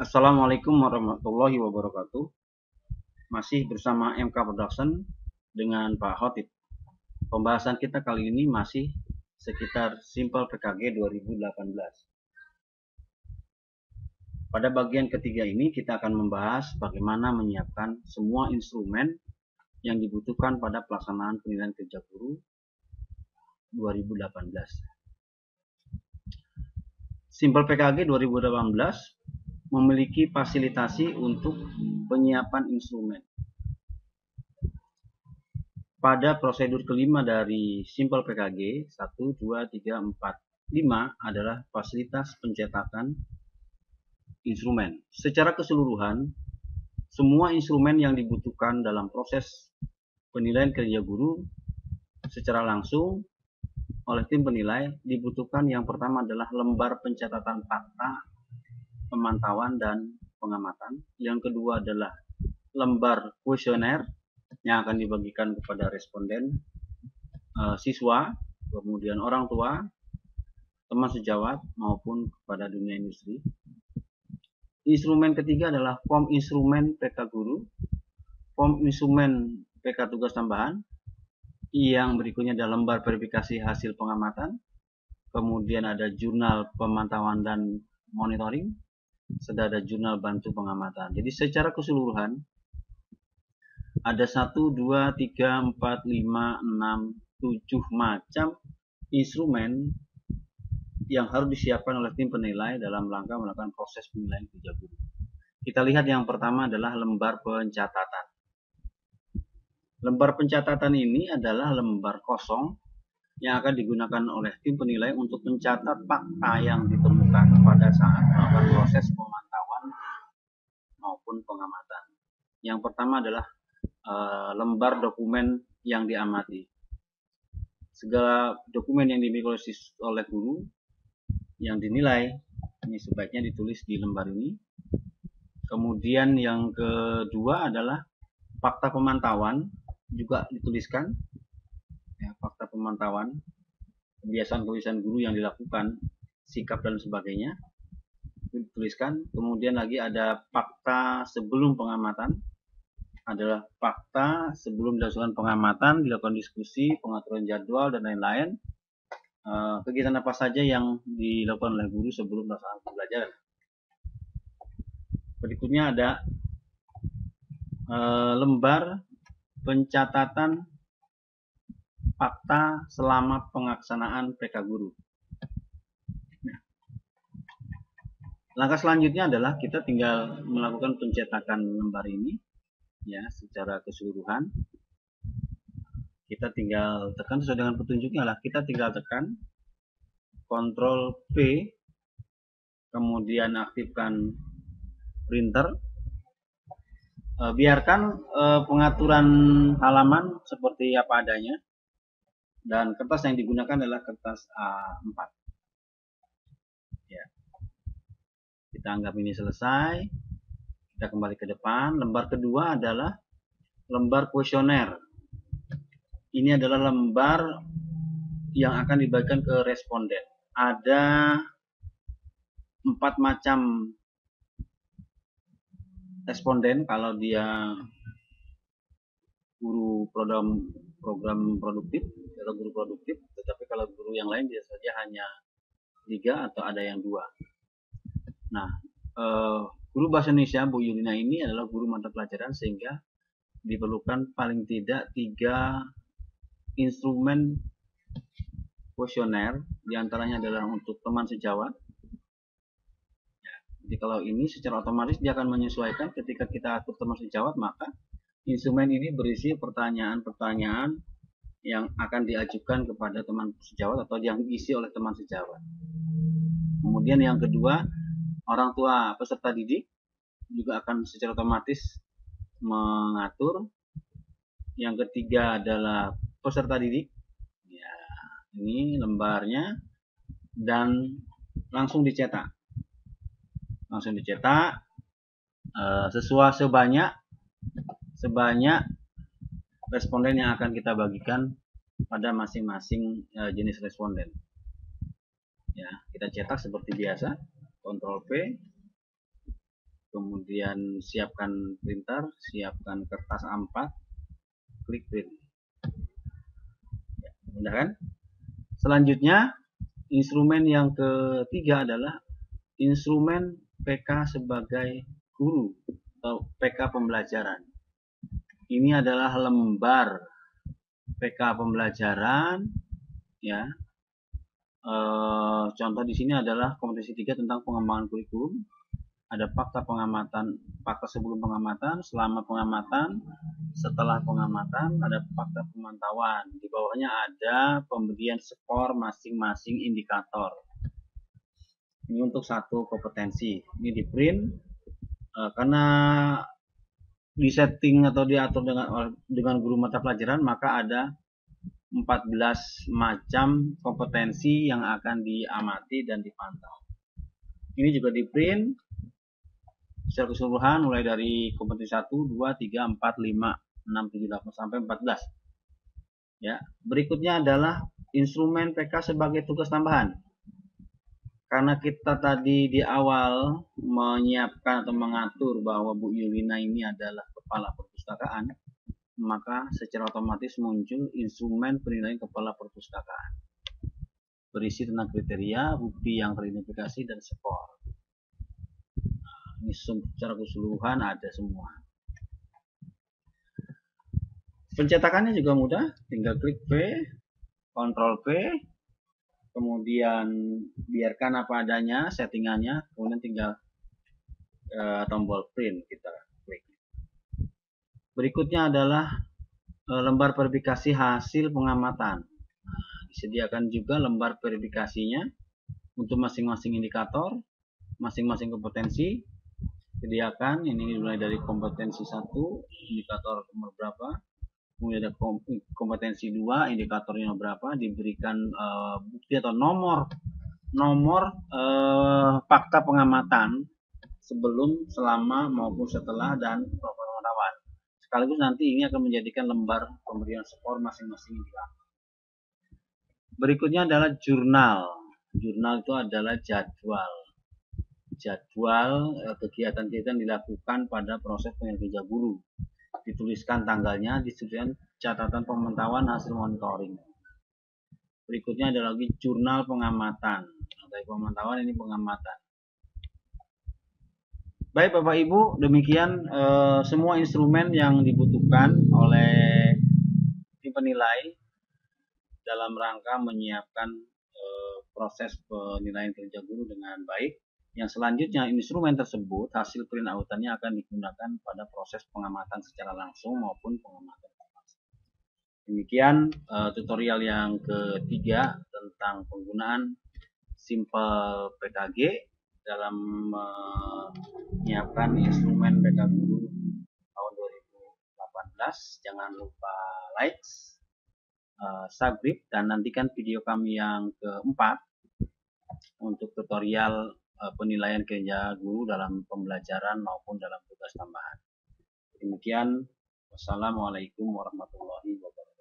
Assalamualaikum warahmatullahi wabarakatuh. Masih bersama MK Production dengan Pak Khotib. Pembahasan kita kali ini masih sekitar Simple PKG 2018. Pada bagian ketiga ini kita akan membahas bagaimana menyiapkan semua instrumen yang dibutuhkan pada pelaksanaan penilaian kerja guru 2018. Simple PKG 2018 memiliki fasilitasi untuk penyiapan instrumen. Pada prosedur kelima dari Simple PKG 1, 2, 3, 4, 5 adalah fasilitas pencetakan instrumen. Secara keseluruhan, semua instrumen yang dibutuhkan dalam proses penilaian kerja guru secara langsung oleh tim penilai dibutuhkan. Yang pertama adalah lembar pencatatan fakta, pemantauan dan pengamatan. Yang kedua adalah lembar kuesioner yang akan dibagikan kepada responden, siswa, kemudian orang tua, teman sejawat maupun kepada dunia industri. Instrumen ketiga adalah form instrumen PK guru, form instrumen PK tugas tambahan. Yang berikutnya adalah lembar verifikasi hasil pengamatan, kemudian ada jurnal pemantauan dan monitoring, serta ada jurnal bantu pengamatan. Jadi secara keseluruhan ada 1, 2, 3, 4, 5, 6, 7 macam instrumen yang harus disiapkan oleh tim penilai dalam rangka melakukan proses penilaian kerja guru. Kita lihat yang pertama adalah lembar pencatatan. Lembar pencatatan ini adalah lembar kosong yang akan digunakan oleh tim penilai untuk mencatat fakta yang ditemukan pada saat melakukan proses pemantauan maupun pengamatan. Yang pertama adalah lembar dokumen yang diamati. Segala dokumen yang dimiliki oleh guru yang dinilai ini sebaiknya ditulis di lembar ini. Kemudian yang kedua adalah fakta pemantauan, juga dituliskan ya, fakta pemantauan, kebiasaan-kebiasaan guru yang dilakukan, sikap dan sebagainya dituliskan. Kemudian lagi ada fakta sebelum pengamatan, adalah fakta sebelum dilakukan pengamatan, dilakukan diskusi, pengaturan jadwal dan lain-lain. Kegiatan apa saja yang dilakukan oleh guru sebelum melaksanakan pembelajaran. Berikutnya ada lembar pencatatan fakta selama pelaksanaan PK guru. Nah, langkah selanjutnya adalah kita tinggal melakukan pencetakan lembar ini ya secara keseluruhan. Kita tinggal tekan sesuai dengan petunjuknya lah. Kita tinggal tekan Ctrl P, kemudian aktifkan printer. Biarkan pengaturan halaman seperti apa adanya, dan kertas yang digunakan adalah kertas A4 ya. Kita anggap ini selesai. Kita kembali ke depan. Lembar kedua adalah lembar kuesioner. Ini adalah lembar yang akan dibagikan ke responden. Ada 4 macam responden kalau dia guru program produktif atau guru produktif, tetapi kalau guru yang lain biasa saja hanya 3 atau ada yang 2. Nah, guru bahasa Indonesia Bu Yulina ini adalah guru mata pelajaran, sehingga diperlukan paling tidak 3 instrumen kuesioner, diantaranya adalah untuk teman sejawat. Jadi kalau ini secara otomatis dia akan menyesuaikan ketika kita atur teman sejawat, maka instrumen ini berisi pertanyaan-pertanyaan yang akan diajukan kepada teman sejawat atau yang diisi oleh teman sejawat. Kemudian yang kedua, orang tua peserta didik juga akan secara otomatis mengatur. Yang ketiga adalah peserta didik. Ya, ini lembarnya dan langsung dicetak. Sesuai sebanyak responden yang akan kita bagikan pada masing-masing jenis responden. Ya, kita cetak seperti biasa, Ctrl P, kemudian siapkan printer, siapkan kertas A4, klik print. Ya, mudah kan? Selanjutnya, instrumen yang ketiga adalah instrumen PK sebagai guru atau PK pembelajaran. Ini adalah lembar PK pembelajaran, ya. Contoh di sini adalah kompetensi 3 tentang pengembangan kurikulum. Ada fakta pengamatan, fakta sebelum pengamatan, selama pengamatan, setelah pengamatan, ada fakta pemantauan. Di bawahnya ada pemberian skor masing-masing indikator. Ini untuk satu kompetensi. Ini di print karena di setting atau diatur dengan guru mata pelajaran, maka ada 14 macam kompetensi yang akan diamati dan dipantau. Ini juga di print secara keseluruhan mulai dari kompetensi 1, 2, 3, 4, 5, 6, 7, 8 sampai 14. Ya, berikutnya adalah instrumen PK sebagai tugas tambahan. Karena kita tadi di awal menyiapkan atau mengatur bahwa Bu Yulina ini adalah kepala perpustakaan, maka secara otomatis muncul instrumen penilaian kepala perpustakaan. Berisi tentang kriteria, bukti yang teridentifikasi, dan skor. Ini secara keseluruhan ada semua. Pencetakannya juga mudah, tinggal klik V, Ctrl V, kemudian biarkan apa adanya settingannya, kemudian tinggal tombol print kita klik. Berikutnya adalah lembar verifikasi hasil pengamatan. Nah, disediakan juga lembar verifikasinya untuk masing-masing indikator, masing-masing kompetensi. Sediakan ini mulai dari kompetensi 1, indikator nomor berapa, kemudian ada kompetensi 2, indikatornya berapa, diberikan bukti atau nomor fakta pengamatan sebelum, selama maupun setelah, dan pemantauan. Sekaligus nanti ini akan menjadikan lembar pemberian skor masing-masing indikator. Berikutnya adalah jurnal. Jurnal itu adalah jadwal kegiatan-kegiatan dilakukan pada proses pengerja guru. Dituliskan tanggalnya, dituliskan catatan pemantauan hasil monitoring. Berikutnya ada lagi jurnal pengamatan. Dari pemantauan ini pengamatan. Baik Bapak Ibu, demikian semua instrumen yang dibutuhkan oleh tim penilai dalam rangka menyiapkan proses penilaian kerja guru dengan baik. Yang selanjutnya, instrumen tersebut hasil print outannya akan digunakan pada proses pengamatan secara langsung maupun pengamatan langsung. Demikian tutorial yang ketiga tentang penggunaan Simple PKG dalam menyiapkan instrumen PK Guru tahun 2018. Jangan lupa like, subscribe, dan nantikan video kami yang keempat untuk tutorial penilaian kinerja guru dalam pembelajaran maupun dalam tugas tambahan. Demikian, wassalamualaikum warahmatullahi wabarakatuh.